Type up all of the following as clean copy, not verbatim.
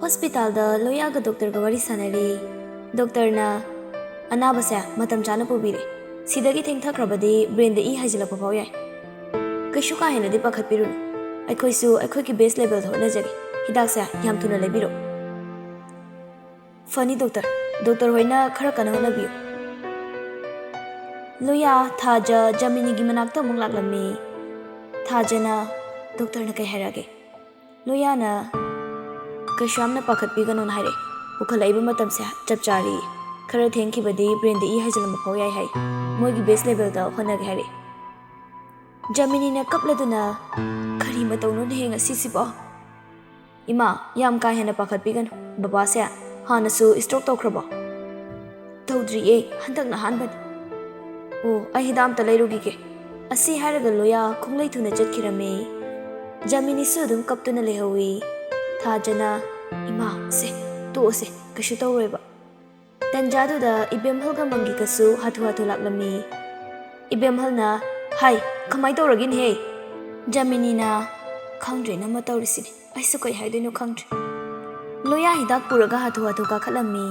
Hospital दा लोया का doctor का वरी सनरी डॉक्टर ना अनाब से मतम चाना पुबीरे सिदगी थेंगथाख्रबदी ब्रेन द ई हाइजिलप फाव याय कशु का हेनदी पाखतपिरुन अखोइसु अखोइकी बेस लेवल होनजगे हिदाक से याम थुना लेबिरो फनी डॉक्टर होइना खरा कना होनबियो लोया थाजा जमिनी गी मनाक्ता मुंग लाक्लमी थाजना डॉक्टर ना कह हैरागे लोया ना कशामना पाखतपिगनो हाइरे पुखलाइबा मतम से चप चारी खरा थेंखिबदी ब्रेन द ई हाइजिलम फाव याय हाय मोगी बेस लेवल दा होनगे हाइरे जमिनी ने कपलदुना खरी मतौनो हेंग सिसिबो इमा याम का हेना पाखतपिगन बाबा से हानसु स्ट्रोक तौख्रबो तौद्रिए हंदक ना हानबन ओ अहि दाम त लैरुगिगे असि हारग लोया खुंगलै थुना चटखिरमे जमिनी सु दुम कपतुना लेहवी थाजना इमा से तो से कशु तौरेबा तंजादुदा इबेमहलगा मंगी कसु हाथु हाथु लाक्लमी इबेमहलना हाय कमाई तौरगिन हे जमिनीना खंग्रे नम तौरिसिनि ऐसु कई हाइदोनो खंग्रे लोया हिदाक पुरगा हाथु हाथु काखलमी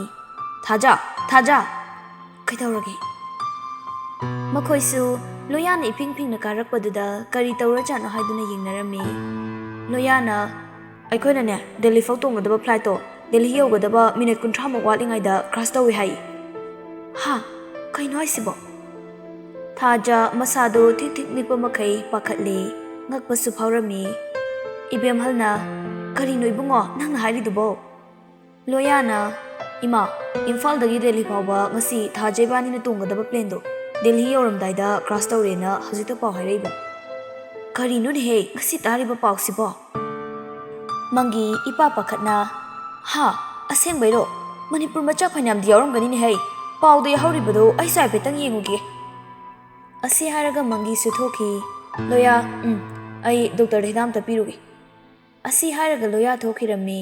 थाजा कइतौरगे मखोइसु लोयाना इपिंग पिंगना कारकपदुदा करी तौरा जानो हाइदुना यिंगनरमी लोयाना अखोइनाने दिल्ली फाउ तोंगदबा फ्लाइटो दिल्ली यौगदबा मिनिट 30 मक वालिङाइदा क्रैश तौइ हाइ हा कइनो हाइसिबो थाजा मसादो थिक थिक निपा मखै पाखतले ngakpasu phawrami ibemhalna karino ibungo nangna hairidubo loyana ima imphal dagi delhi phawba ngasi thajebani na tongadaba plane do delhi yoramdai da crash tawrena hajita paw haireiba karino de he ngasi tariba pawsibo mangi ipa pakhatna ha aseng bairo manipur macha phanam diawram gani ne he paw de hauribado ai sai petang yenguge asi haraga mangi suthoki Loya I doctor हिदाम तपीरुगे असी हारगा लोया थोखिरमी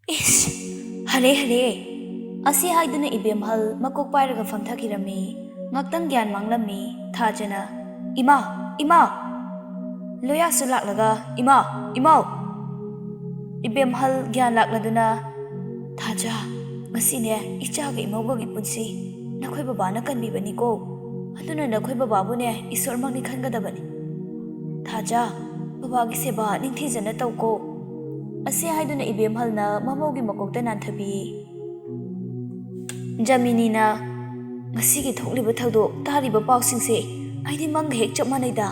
इस हरे असी हाइदुना इबेमहल मकोक पाइरगा फमथाखिरमी ngaktang gyan manglami thajana ima लोया सुलाक्लगा इमा इबेमहल gyan lakladuna थाजा ngasiने इचागा इमौबगी पुंसी नखोय बाबाना कनबिबनी को अदुना नखोय बाबाबुने ईश्वर मंगनी खनगदबनी थाजा बाबागी सेवा निंथीजना तौको असे हाइदुना इबेमहलना ममौगी मकोकता नानथबी जमिनीना ngasiगी थोकलिबा थगदो तारिबा पाउसिंगसे आइदि मंग हेक चप मानैदा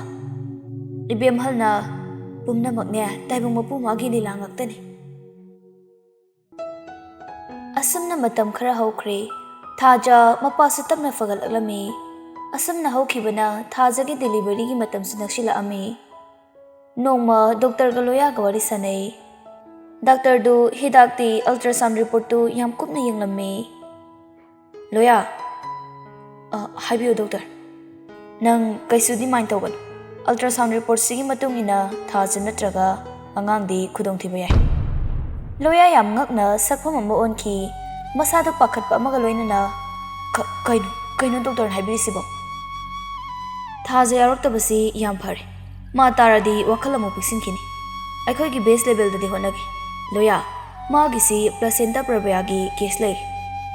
इबेमहलना पुमनमकने ताइबंग मपुमागी लीलांगक्तनी असमना मतम खरा हौख्रे थाजा मपासु तपना फगलक्लमी असमना हौखिबना थाजागे डिलीवरी की मतम सुनक्षिलाअमी नोंमा डॉक्टर का लोया का वरी सनै डॉक्टर दु हिदाकती अल्ट्रासाउंड रिपोर्ट तो याम कुपना यंगलम्मी लोया हाइबियो डॉक्टर नंग कैसुदी माइन तौगन अल्ट्रासाउंड रिपोर्ट सिगी मतुंगिना थाजा नत्रगा अंगांगदी खुदोंथिबा याय लोया याम ngakna sakpham amma onki masado pakhatpa amaga loinana kaino doctor haibirisibo थाजा यारक्तबसी याम फरे मा तारदी वखल अमु पिसिनखिनी अखोइगी बेस लेवल ददि होनगे लोया मागिसी प्लेसेंटा प्रबयागी केस लै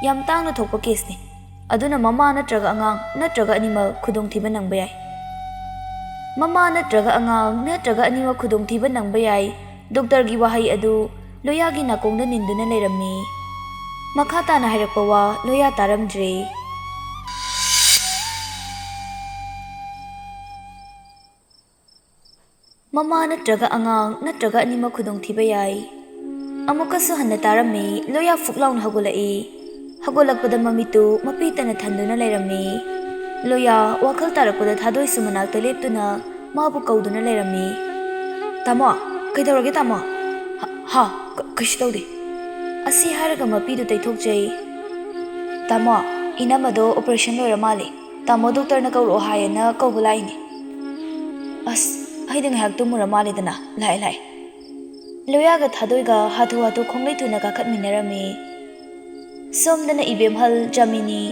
याम तांगना थोकप केसनी अदुना ममा नत्रगा अंगांग नत्रगा अनिमल खुदोंथिबा नंगबा याय ममा नत्रगा अंगांग नत्रगा अनिमल खुदोंथिबा नंगबा याय डॉक्टर गी वहाई अदु लोयागी नाकोंगदा निंदुना लेरम्मी मखा ताना हाइरकपा वा लोया तारमद्रे ममा नत्रगा अंगांग नत्रगा अनिमल खुदोंथिबा याय अमुकसु हन्ना तारम्मी लोया फुकलाउन हगोलाई हगोलकपदा ममितु मपीतना थंदुना लेरम्मी लोया वाखल तारकपदा थादोइसु मनाक्ता लेप्तुना माबु कौदुना लेरम्मी तामो कैदौरगे तामो हा कशि तौदे असी हारगा मपीदु तैथोकजै तामो इनमदो ऑपरेशन लोइरा माले तामो डॉक्टरना कौरो हायना कौबलाइने अस हाइदंग हाक तुमुरा मालेदना लाइ लोयागा थादोइगा हाथु खोंगलै थुना काखत मिनरमी सोमदना इबेमहल जमिनी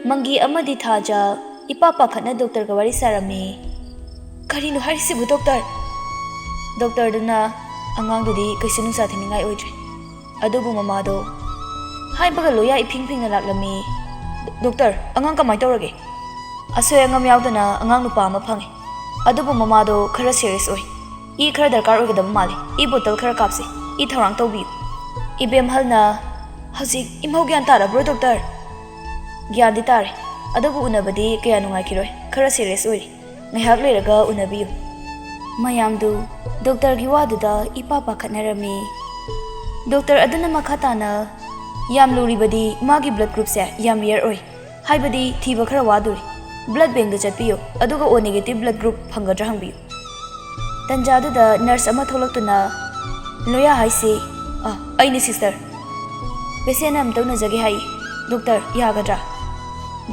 मंगी अमदी थाजा इपा पाखतना डॉक्टर का वरी सारमी करिनो हारिसिबु डॉक्टर डॉक्टर दुना ꯑꯉꯥꯡꯗꯨꯗꯤ ꯀꯩꯁꯨ ꯅꯨꯡꯁꯥ ꯊꯤꯅꯤꯡꯉꯥꯏ ꯑꯣꯏꯗ꯭ꯔꯦ ꯑꯗꯨꯕꯨ ꯃꯃꯥꯗꯣ ꯍꯥꯏꯕꯒ ꯂꯣꯌꯥ ꯏꯐꯤꯡ ꯐꯤꯡꯅ ꯂꯥꯛꯂꯝꯃꯤ ꯗꯣꯛꯇꯔ ꯑꯉꯥꯡ ꯀꯃꯥꯏ ꯇꯧꯔꯒꯦ ꯑꯁꯣꯏ ꯑꯉꯥꯝ ꯌꯥꯎꯗꯅ ꯑꯉꯥꯡ ꯅꯨꯄꯥ ꯑꯃ ꯐꯪꯉꯦ ꯑꯗꯨꯕꯨ ꯃꯃꯥꯗꯣ ꯈꯔ ꯁꯤꯔꯤꯌꯁ ꯑꯣꯏ ꯏ ꯈꯔ ꯗꯔꯀꯥꯔ ꯑꯣꯏꯒꯗꯕ ꯃꯥꯜꯂꯤ ꯏ ꯕꯣꯇꯜ ꯈꯔ ꯀꯥꯞꯁꯤ ꯏ ꯊꯧꯔꯥꯡ ꯇꯧꯕꯤꯌꯨ ꯏꯕꯦꯝꯍꯜꯅ ꯍꯧꯖꯤꯛ ꯏꯃꯧ ꯒ꯭ꯌꯥꯟ ꯇꯥꯔꯕ꯭ꯔꯣ ꯗꯣꯛꯇꯔ ꯒ꯭ꯌꯥꯟꯗꯤ ꯇꯥꯔꯦ ꯑꯗꯨꯕꯨ ꯎꯅꯕꯗꯤ ꯀꯌꯥ ꯅꯨꯡꯉꯥꯏꯈꯤꯔꯣꯏ ꯈꯔ ꯁꯤꯔꯤꯌꯁ ꯑꯣꯏꯔꯤ ꯉꯥꯏꯍꯥꯛ ꯂꯩꯔꯒ ꯎꯅꯕꯤꯌꯨ ꯃꯌꯥꯝꯗꯨ ꯗꯣꯛꯇꯔꯒꯤ ꯋꯥꯗꯨꯗ ꯏꯄꯥ ꯄꯥꯈꯠꯅꯔꯝꯃꯤ ꯗꯣꯛꯇꯔ ꯑꯗꯨꯅ ꯃꯈꯥ ꯇꯥꯅ ꯌꯥꯝ ꯂꯨꯔꯤꯕꯗꯤ ꯃꯥꯒꯤ ꯕ꯭ꯂꯗ ꯒ꯭ꯔꯨꯞꯁꯦ ꯌꯥꯝ ꯔꯤꯌꯔ ꯑꯣꯏ ꯍꯥꯏꯕꯗꯤ ꯊꯤꯕ ꯈꯔ ꯋꯥꯗꯣꯔꯤ ꯕ꯭ꯂꯗ ꯕꯦꯡꯛꯗ ꯆꯠꯄꯤꯌꯨ ꯑꯗꯨꯒ ꯑꯣ ꯅꯦꯒꯦꯇꯤꯚ ꯕ꯭ꯂꯗ ꯒ꯭ꯔꯨꯞ ꯐꯪꯒꯗ꯭ꯔꯥ ꯍꯪꯕꯤꯌꯨ ꯇꯟꯖꯥꯗꯨꯗ ꯅꯔꯁ ꯑꯃ ꯊꯣꯛꯂꯛꯇꯨꯅ ꯂꯣꯌꯥ ꯍꯥꯏꯁꯤ ꯑꯩꯅꯤ ꯁꯤꯁꯇꯔ ꯄꯦꯁꯦꯟ ꯑꯃꯇ ꯎꯅꯖꯒꯦ ꯍꯥꯏꯌꯦ ꯗꯣꯛꯇꯔ ꯌꯥꯒꯗ꯭ꯔꯥ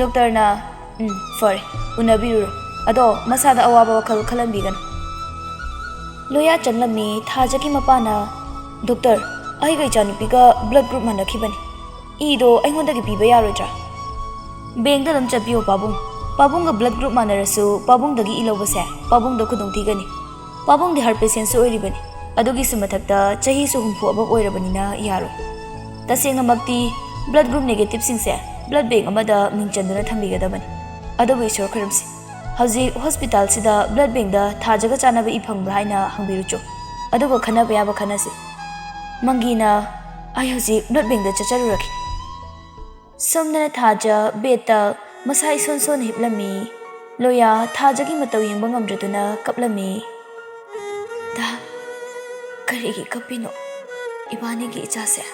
ꯗꯣꯛꯇꯔꯅ ꯐꯔꯦ ꯎꯅꯕꯤꯔꯨꯔꯣ ꯑꯗꯣ ꯃꯁꯥꯗ ꯑꯋꯥꯕ ꯋꯥꯈꯜ ꯈꯜꯍꯟꯕꯤꯒꯅꯨ ꯂꯣꯌꯥ ꯆꯪꯂꯝꯃꯤ ꯊꯥꯖꯒꯤ ꯃꯄꯥꯅ ꯗꯣꯛꯇꯔ ꯑꯩꯒ ꯏꯆꯥꯅꯨꯄꯤꯒ ꯕ꯭ꯂꯗ ꯒ꯭ꯔꯨꯞ ꯃꯥꯟꯅꯈꯤꯕꯅꯤ ꯏꯗꯣ ꯑꯩꯉꯣꯟꯗꯒꯤ ꯄꯤꯕ ꯌꯥꯔꯣꯏꯗ꯭ꯔꯥ ꯕꯦꯡꯛꯗ ꯑꯗꯨꯝ ꯆꯠꯄꯤꯌꯣ ꯄꯥꯕꯨꯡꯒ ꯕ꯭ꯂꯗ ꯒ꯭ꯔꯨꯞ ꯃꯥꯟꯅꯔꯁꯨ ꯄꯥꯕꯨꯡꯗꯒꯤ ꯏ ꯂꯧꯕꯁꯦ ꯄꯥꯕꯨꯡꯗ ꯈꯨꯗꯣꯡꯊꯤꯒꯅꯤ ꯄꯥꯕꯨꯡꯗꯤ ꯍꯥꯔꯠ ꯄꯦꯁꯦꯟꯁꯨ ꯑꯣꯏꯔꯤꯕꯅꯤ ꯑꯗꯨꯒꯤꯁꯨ ꯃꯊꯛꯇ ꯆꯍꯤꯁꯨ 60 ꯑꯕꯞ ꯑꯣꯏꯔꯕꯅꯤꯅ ꯌꯥꯔꯣꯏ ꯇꯁꯦꯡꯅꯃꯛꯇꯤ ꯕ꯭ꯂꯗ ꯒ꯭ꯔꯨꯞ ꯅꯦꯒꯦꯇꯤꯚꯁꯤꯡꯁꯦ ꯕ꯭ꯂꯗ ꯕꯦꯡꯛ ꯑꯃꯗ ꯃꯤꯡ ꯆꯟꯗꯨꯅ ꯊꯝꯕꯤꯒꯗꯕꯅꯤ ꯑꯗꯨꯕꯨ ꯏꯁꯣꯔ ꯈꯨꯔꯨꯝꯁꯤ ꯍꯧꯖꯤꯛ ꯍꯣꯁꯄꯤꯇꯥꯜꯁꯤꯗ ꯕ꯭ꯂꯗ ꯕꯦꯡꯛꯗ ꯊꯥꯖꯒ ꯆꯥꯅꯕ ꯏ ꯐꯪꯕ꯭ꯔꯥ ꯍꯥꯏꯅ ꯍꯪꯕꯤꯔꯨꯆꯣ ꯑꯗꯨꯒ ꯈꯟꯅꯕ ꯌꯥꯕ ꯈꯟꯅꯁꯤ ꯃꯪꯒꯤꯅ ꯑꯩ ꯍꯧꯖꯤꯛ ꯕ꯭ꯂꯗ ꯕꯦꯡꯛꯗ ꯆꯠꯆꯔꯨꯔꯒꯦ ꯁꯣꯝꯗꯅ ꯊꯥꯖ ꯕꯦꯠꯇ ꯃꯁꯥ ꯏꯁꯣꯟ ꯁꯣꯟꯅ ꯍꯤꯞꯂꯝꯃꯤ ꯂꯣꯌꯥ ꯊꯥꯖꯒꯤ ꯃꯇꯧ ꯌꯦꯡꯕ ꯉꯝꯗ꯭ꯔꯗꯨꯅ ꯀꯞꯂꯝꯃꯤ ꯗꯥ ꯀꯔꯤꯒꯤ ꯀꯞꯄꯤꯅꯣ ꯏꯕꯥꯅꯤꯒꯤ ꯏꯆꯥꯁꯦ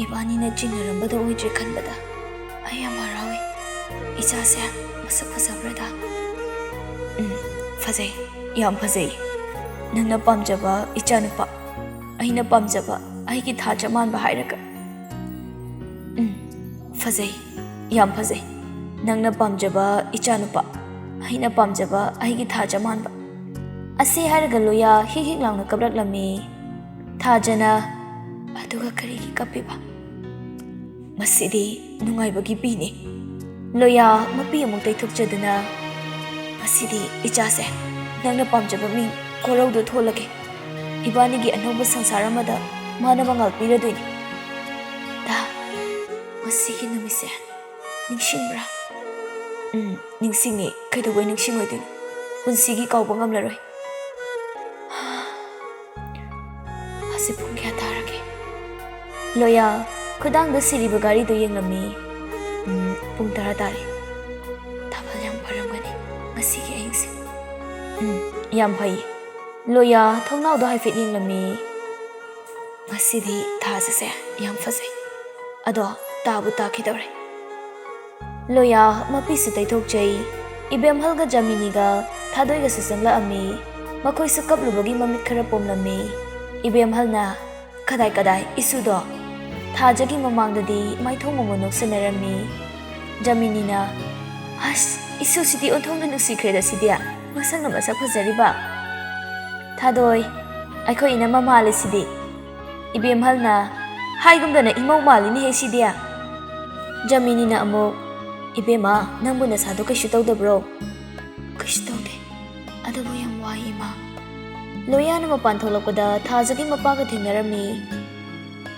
ꯏꯕꯥꯅꯤꯅ ꯆꯤꯡꯅꯔꯝꯕꯗꯣ ꯑꯣꯏꯗ꯭ꯔꯦ ꯈꯟꯕꯗ ꯑꯩ ꯌꯥꯝ ꯍꯔꯥꯎꯏ ꯏꯆꯥꯁꯦ ꯃꯁꯛ ꯐꯖꯕ꯭ꯔꯗ ꯐꯖꯩ ꯌꯥꯝ ꯐꯖꯩ ꯅꯪꯅ ꯄꯥꯝꯖꯕ ꯏꯆꯥꯅꯨꯄꯥ ꯑꯩꯅ ꯄꯥꯝꯖꯕ ꯑꯩꯒꯤ ꯊꯥꯖ ꯃꯥꯟꯕ ꯍꯥꯏꯔꯒ ꯐꯖꯩ ꯌꯥꯝ ꯐꯖꯩ ꯅꯪꯅ ꯄꯥꯝꯖꯕ ꯏꯆꯥꯅꯨꯄꯥ ꯑꯩꯅ ꯄꯥꯝꯖꯕ ꯑꯩꯒꯤ ꯊꯥꯖ ꯃꯥꯟꯕ ꯑꯁꯤ ꯍꯥꯏꯔꯒ ꯂꯣꯌꯥ ꯍꯤꯛ ꯍꯤꯛ ꯂꯥꯎꯅ ꯀꯞꯂꯛꯂꯝꯃꯤ ꯊꯥꯖꯅ ꯑꯗꯨꯒ ꯀꯔꯤꯒꯤ ꯀꯞꯄꯤꯕ ꯃꯁꯤꯗꯤ ꯅꯨꯡꯉꯥꯏꯕꯒꯤ ꯄꯤꯅꯤ ꯂꯣꯌꯥ ꯃꯄꯤ ꯑꯃꯨꯛ ꯇꯩꯊꯣꯛꯆꯗꯨꯅ ꯃꯁꯤꯗꯤ ꯏꯆꯥꯁꯦ ꯅꯪꯅ ꯄꯥꯝꯖꯕ ꯃꯤꯡ ꯀꯣꯔꯧꯗꯣ ꯊꯣꯜꯂꯒꯦ ꯏꯕꯥꯅꯤꯒꯤ ꯑꯅꯧꯕ ꯁꯪꯁꯥꯔ ꯑꯃꯗ ꯃꯥꯅ ꯃꯉꯥꯜ ꯄꯤꯔꯗꯣꯏꯅꯤ ꯗꯥ ꯃꯁꯤꯒꯤ ꯅꯨꯃꯤꯠꯁꯦ ꯅꯤꯡꯁꯤꯡꯕ꯭ꯔꯥ ꯅꯤꯡꯁꯤꯡꯉꯤ ꯀꯩꯗꯧꯕꯩ ꯅꯤꯡꯁꯤꯡꯉꯣꯏꯗꯣꯏꯅꯣ ꯄꯨꯟꯁꯤꯒꯤ ꯀꯥꯎꯕ ꯉꯝꯂꯔꯣꯏ ꯍꯧꯖꯤꯛ ꯄꯨꯡ ꯀꯌꯥ ꯇꯥꯔꯒꯦ ꯂꯣꯌꯥ ꯈꯨꯗꯥꯡꯗ ꯁꯤꯔꯤꯕ ꯒꯥꯔꯤꯗꯨ ꯌꯦꯡꯂꯝꯃꯤ ꯄꯨꯡ 10 ꯇꯥꯔꯦ ꯊꯥꯕꯜ ꯌꯥꯝ ꯐꯔꯝꯒꯅꯤ ꯉꯁꯤꯒꯤ ꯑꯍꯤꯡꯁꯦ ꯌꯥꯝ ꯐꯩ ꯂꯣꯌꯥ ꯊꯣꯡꯅꯥꯎꯗꯣ ꯍꯥꯏꯐꯦꯠ ꯌꯦꯡꯂꯝꯃꯤ ꯉꯁꯤꯗꯤ ꯊꯥꯖꯁꯦ ꯌꯥꯝ ꯐꯖꯩ ꯑꯗꯣ ꯇꯥꯕꯨ ꯇꯥꯈꯤꯗꯧꯔꯦ ꯂꯣꯌꯥ ꯃꯄꯤꯁꯨ ꯇꯩꯊꯣꯛꯆꯩ ꯏꯕꯦꯝꯍꯜꯒ ꯖꯥꯃꯤꯅꯤꯒ ꯊꯥꯗꯣꯏꯒꯁꯨ ꯆꯪꯂꯛꯑꯝꯃꯤ ꯃꯈꯣꯏꯁꯨ ꯀꯞꯂꯨꯕꯒꯤ ꯃꯃꯤꯠ ꯈꯔ ꯄꯣꯝꯂꯝꯃꯤ ꯏꯕꯦꯝꯍꯜꯅ ꯀꯗꯥꯏ ꯏꯁꯨꯗꯣ ꯊꯥꯖꯒꯤ ꯃꯃꯥꯡꯗꯗꯤ ꯃꯥꯏꯊꯣꯡ ꯑꯃ ꯅꯣꯛꯁꯟꯅꯔꯝꯃꯤ ꯖꯥꯃꯤꯅꯤꯅ ꯑꯁ ꯏꯁꯨꯁꯤꯗꯤ ꯑꯣꯟꯊꯣꯛꯅ ꯅꯨꯡꯁꯤꯈ꯭ꯔꯦꯗ ꯁꯤꯗꯤ ꯃꯁꯛꯅ ꯃꯁꯛ ꯐꯖꯔꯤꯕ ꯊꯥꯗꯣꯏ ꯑꯩꯈꯣꯏ ꯏꯅꯝꯃ ꯃꯥꯜꯂꯤ ꯁꯤꯗꯤ ꯏꯕꯦꯝꯍꯜꯅ ꯍꯥꯏꯒꯨꯝꯗꯅ ꯏꯃꯧ ꯃꯥꯜꯂꯤꯅꯦꯍꯦ ꯁꯤꯗꯤ ꯖꯥꯃꯤꯅꯤꯅ ꯑꯃꯨꯛ ꯏꯕꯦꯝꯃ ꯅꯪꯕꯨ ꯅꯁꯥꯗꯣ ꯀꯩꯁꯨ ꯇꯧꯗꯕ꯭ꯔꯣ ꯀꯩꯁꯨ ꯇꯧꯗꯦ ꯑꯗꯨꯕꯨ ꯌꯥꯝ ꯋꯥꯏ ꯏꯃꯥ ꯂꯣꯌꯥꯅ ꯃꯄꯥꯟ ꯊꯣꯛꯂꯛꯄꯗ ꯊꯥꯖꯒꯤ ꯃꯄꯥꯒ ꯊꯦꯡꯅꯔꯝꯃꯤ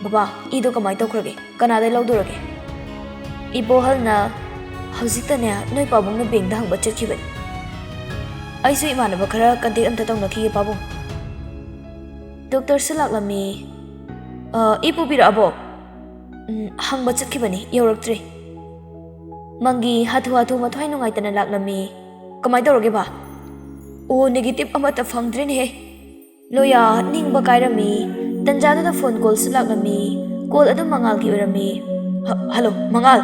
ꯕꯕꯥ ꯏꯗꯣ ꯀꯃꯥꯏ ꯇꯧꯈ꯭ꯔꯒꯦ ꯀꯅꯥꯗꯩ ꯂꯧꯗꯣꯔꯒꯦ ꯏꯕꯣꯍꯜꯅ ꯍꯧꯖꯤꯛꯇꯅꯦ ꯅꯣꯏ ꯄꯥꯕꯨꯡꯅ ꯕꯦꯡꯛꯗ ꯍꯪꯕ ꯆꯠꯈꯤꯕꯅꯤ ꯑꯩꯁꯨ ꯏꯃꯥꯟꯅꯕ ꯈꯔ ꯀꯟꯇꯦꯛ ꯑꯝꯇ ꯇꯧꯅꯈꯤꯒꯦ ꯄꯥꯕꯨꯡ ꯗꯣꯛꯇꯔꯁꯨ ꯂꯥꯛꯂꯝꯃꯤ ꯏ ꯄꯨꯕꯤꯔꯛꯑꯕꯣ ꯍꯪꯕ ꯆꯠꯈꯤꯕꯅꯤ ꯌꯧꯔꯛꯇ꯭ꯔꯤ ꯃꯪꯒꯤ ꯍꯥꯊꯨ ꯃꯊ꯭ꯋꯥꯏ ꯅꯨꯡꯉꯥꯏꯇꯅ ꯂꯥꯛꯂꯝꯃꯤ ꯀꯃꯥꯏ ꯇꯧꯔꯒꯦ ꯕꯥ ꯑꯣ ꯅꯦꯒꯦꯇꯤꯚ ꯑꯃꯠꯇ ꯐꯪꯗ꯭ꯔꯦꯅꯦꯍꯦ ꯂꯣꯌꯥ ꯅꯤꯡꯕ ꯀꯥꯏꯔꯝꯃꯤ ꯇꯟꯖꯥꯗꯨꯗ ꯐꯣꯟ ꯀꯣꯜꯁꯨ ꯂꯥꯛꯂꯝꯃꯤ ꯀꯣꯜ ꯑꯗꯨ ꯃꯉꯥꯜꯒꯤ ꯑꯣꯏꯔꯝꯃꯤ ꯍꯜꯂꯣ ꯃꯉꯥꯜ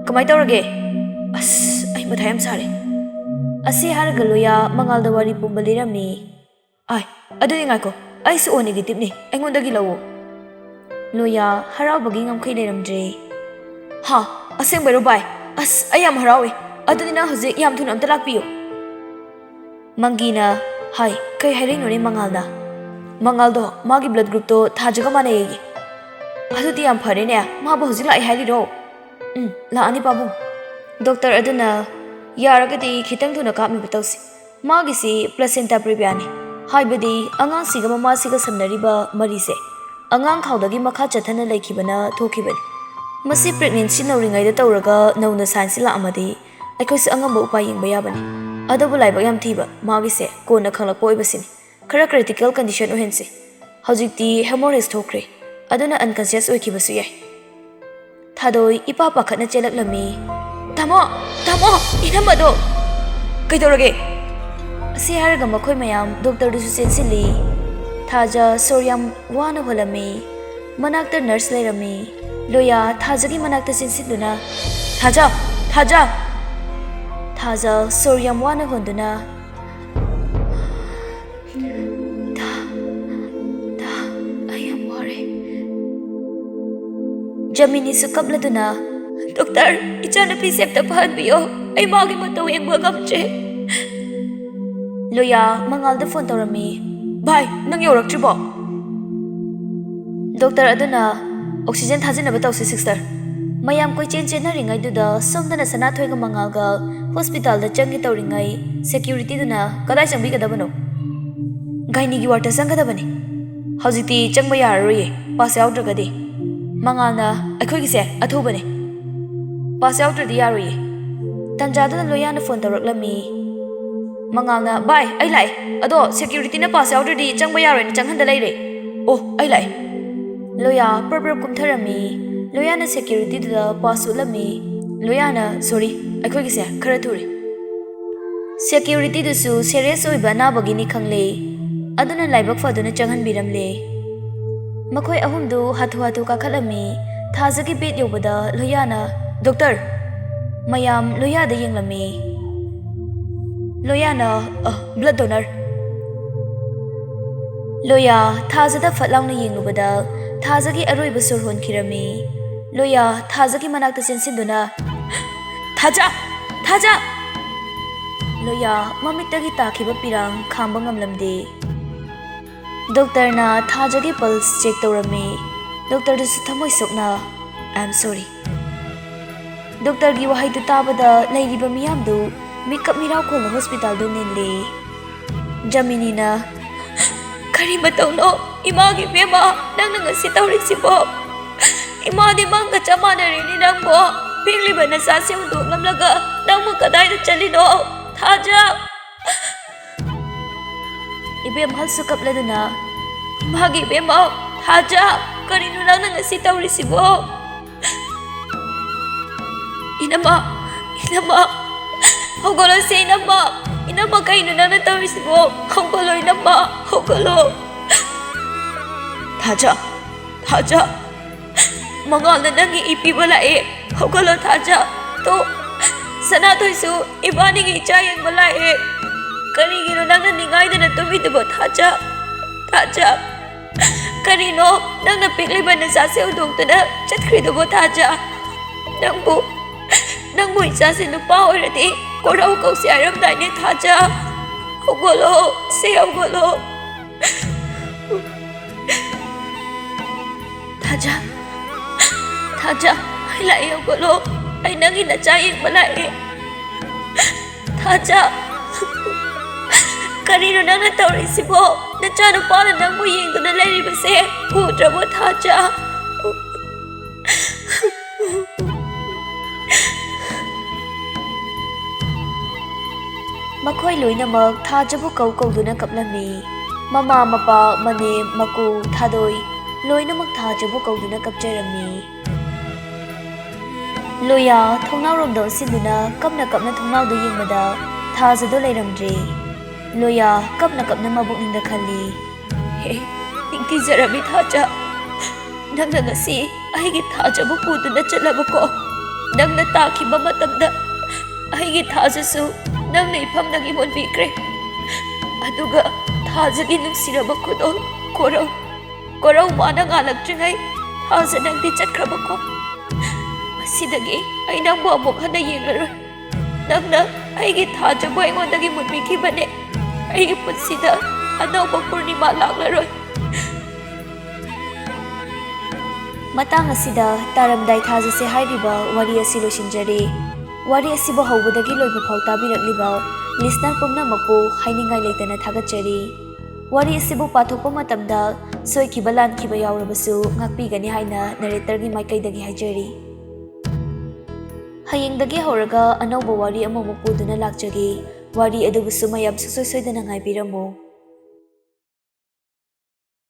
ꯀꯃꯥꯏ ꯇꯧꯔꯒꯦ ꯑꯁ ꯑꯩ ꯃꯊꯥ ꯌꯥꯝ ꯁꯥꯔꯦ ꯑꯁꯤ ꯍꯥꯏꯔꯒ ꯂꯣꯌꯥ ꯃꯉꯥꯜꯗ ꯋꯥꯔꯤ ꯄꯨꯝꯕ ꯂꯤꯔꯝꯃꯤ ꯑꯗꯨꯗꯤ ꯉꯥꯏꯈꯣ ꯑꯩꯁꯨ ꯑꯣ ꯅꯦꯒꯦꯇꯤꯚꯅꯤ ꯑꯩꯉꯣꯟꯗꯒꯤ ꯂꯧꯋꯣ ꯂꯣꯌꯥ ꯍꯔꯥꯎꯕꯒꯤ ꯉꯝꯈꯩ ꯂꯩꯔꯝꯗ꯭ꯔꯦ ꯑꯁꯦꯡꯕꯩꯔꯣ ꯚꯥꯏ ꯑꯁ ꯑꯩ ꯌꯥꯝ ꯍꯔꯥꯎꯏ ꯑꯗꯨꯗꯤ ꯅꯪ ꯍꯧꯖꯤꯛ ꯌꯥꯝ ꯊꯨꯅ ꯑꯝꯇ ꯂꯥꯛꯄꯤꯌꯨ ꯃꯪꯒꯤꯅ ꯀꯩ ꯍꯥꯏꯔꯛꯏꯅꯣꯅꯦ ꯃꯉꯥꯜꯅ ꯃꯉꯥꯜꯗꯣ ꯃꯥꯒꯤ ꯕ꯭ꯂꯗ ꯒ꯭ꯔꯨꯞꯇꯣ ꯊꯥꯖꯒ ꯃꯥꯟꯅꯩꯌꯦ ꯑꯗꯨꯗꯤ ꯌꯥꯝ ꯐꯔꯦꯅꯦ ꯃꯥꯕꯨ ꯍꯧꯖꯤꯛ ꯂꯥꯛꯑꯦ ꯍꯥꯏꯔꯤꯔꯣ ꯂꯥꯛꯑꯅꯤ ꯄꯥꯕꯨꯡ ꯗꯣꯛꯇꯔ ꯑꯗꯨꯅ ꯌꯥꯔꯒꯗꯤ ꯈꯤꯇꯪ ꯊꯨꯅ ꯀꯥꯞꯅꯕ ꯇꯧꯁꯤ ꯃꯥꯒꯤꯁꯤ ꯄ꯭ꯂꯁꯦꯟꯇꯥ ꯄ꯭ꯔꯤꯚꯤꯌꯥꯅꯤ हाइबदी अगांसिगा ममासिगा समनरिबा मरीसे अगांग खाउदगी मखा चथना लेखिबना थोखिबन मसी प्रेगनेंसी नौरिंगाइदा तौरगा नौना साइंस लामदी अखोइस अंगम उपाय यंगबा याबनी अदबु लाइबा याम थीबा मागिसे कोना खंगलकपा ओइबसिनी खरा क्रिटिकल कंडीशन ओहेनसे हौजिकती हेमोरेज थोखरे अदुना अनकॉन्शियस ओइखिबसु याय थादोई इपा पाखतना चेलकलमी तामो तामो इनमदो कइदौरगे असी हारगा मखोय मयाम डॉक्टर दुसु चेनसिली थाजा सोरियम वाना होलमी मनाक्ता नर्स लेरमी लोया थाजागी मनाक्ता चेनसिलुना थाजा थाजा थाजा सोरियम वाना होंदुना जमीनी सुकबलदुना डॉक्टर इचानपी सेप्ता फहनबियो आई मागी मतौ येंगबा गमचे लोया मंगालदा फोन तौरमी भाई नंग यौरक्ट्रिबो डॉक्टर अदुना ऑक्सीजन थाजिनबा तौसे सिस्टर मयाम कोई चेन चेनरिंगाइदुदा सोमदना सनाथोइगा मंगालगा हॉस्पिटल दा चंगी तौरिंगाइ सिक्योरिटी दुना कदाइ चंबिगदबनो गाइनीगी वार्ड चंगदबनी हौजिती चंगबा याररोये पास याउद्रगदी मंगालना अखोइगिसे अथुबने पास याउद्रदी यारोये तंजादुना लोयाना फोन तौरक्लमी मंगालना बाय आई लाइ अदो सिक्योरिटी ना पास याउद्रदी चंगबा यारोयना चंगहंदा लेरे ओ आई लाइ लोया प्रबर कुमथरमी लोयाना सिक्योरिटी दुदा पास उलमी लोयाना सॉरी अखोइगिसे खरा थुरे सिक्योरिटी दुसु सीरियस ओइबा नाबगिनी खंगले अदुना लाइबक फदुना चंगहनबिरमले मखोय अहुमदु हाथु हाथु काखलमी थाजगी बेट योबदा लोयाना डॉक्टर मयाम लोयादा येंगलमी लोयाना ब्लड डोनर लोया थाजदा फलाउना येंगलुबदा थाजगी अरोइबा सुर होनखिरमी लोया थाजगी मनाक्ता चेनसिन्दुना थाजा थाजा लोया ममितगी ताखिबा पिरांग खांबा ngamlamde डॉक्टर ना थाजगी पल्स चेक तौरमी डॉक्टर दुसु थमोय सोकना आई एम सॉरी डॉक्टर की वहाई ताबदा लेरिबा मियामदु मिकअप मिराव खोल हॉस्पिटल दु निले जमीनीना करी मतौनो इमा की बेमा नंग ngasi तौरिसिबो इमा दि मंग चमानरिनी नंगबो पिंगलिबा नसा से उदो ngमलगा नंग कदाइदा चलिनो थाजा इबेम हलसु कपलदुना इमागी बेमा थाजा करिनु नंग ngasi तौरिसिबो इनमा इनमा होगोलो से इनमा कइनु नंग तौरिसिबो होगोलो इनमा होगोलो थाजा थाजा मंगाल नंगी इपी बलाए होगोलो थाजा तो सनाथोइसु इबानी की इचा येंग बलाए करिगिनो नंग निगाइदना तुमिदबो थाजा थाजा करिनो नंग पिगलिबा नसासे उदोंतना चतख्रिदबो थाजा नंगबो इचासे नुपा ओइरदि कोराव कौसे आरमदाइने थाजा होगोलो से होगोलो थाजा थाजा आई लाए होगोलो आई नंगी नचा येंग बलाए थाजा करिनो नंग तौरिसिबो नचा नुपाना नंगबो येंगदुना लेरिबसे उद्रबो थाजा मखोय लोइनमक थाजबु कौकौदुना कपलमी ममा मपा मने मकु थादोई लोइनमक थाजबु कौदुना कपजरमी लोया थोंनावरोमदो सिन्दुना कपना कपना थोंनावदो येंगबदा थाजदो लेरमद्रे लोया कपना कपना मबुकनिंदा खल्ली हे निंकी जरमी थाजा नंगना ngasi आइगी थाजबु पुदुना चलबको नंगना ताखिबा मतमदा आइगी थाजसु नंगना इफमदगी मोनबिक्रे अदुगा थाजगी नुंसिरबा खुदो कोरौ माना ngalaktrigai थाजा नंगदि चटख्रबको मसिदगी आई नंगबो अमुक हना येंगलरोय नंगना आइगी थाजबु आइगोंदगी मोनबिखिबने आइगी पुन्सिदा अनौबा पूर्णिमा लाक्लरोय मतंग असिदा तारमदाई थाजसे हाइरिबा वारी असि लोइसिनजरे वारी असिबो हौबदगी लोइबा फाउ ताबिरक्लिबा लिसनर पुमनमकु हाइनिंगाई लेतना थागतचरी ꯋꯥꯔꯤ ꯑꯁꯤꯕꯨ ꯄꯥꯊꯣꯛꯄ ꯃꯇꯝꯗ ꯁꯣꯏꯈꯤꯕ ꯂꯥꯟꯈꯤꯕ ꯌꯥꯎꯔꯕꯁꯨ ꯉꯥꯛꯄꯤꯒꯅꯤ ꯍꯥꯏꯅ ꯅꯔꯦꯇꯔꯒꯤ ꯃꯥꯏꯀꯩꯗꯒꯤ ꯍꯥꯏꯖꯔꯤ꯫ ꯍꯌꯦꯡꯗꯒꯤ ꯍꯧꯔꯒ ꯑꯅꯧꯕ ꯋꯥꯔꯤ ꯑꯃꯃꯨꯛ ꯄꯨꯗꯨꯅ ꯂꯥꯛꯆꯒꯦ꯫ ꯋꯥꯔꯤ ꯑꯗꯨꯕꯨꯁꯨ ꯃꯌꯥꯝ ꯁꯨꯡꯁꯣꯏ ꯁꯣꯏꯗꯅ ꯉꯥꯏꯕꯤꯔꯝꯃꯨ꯫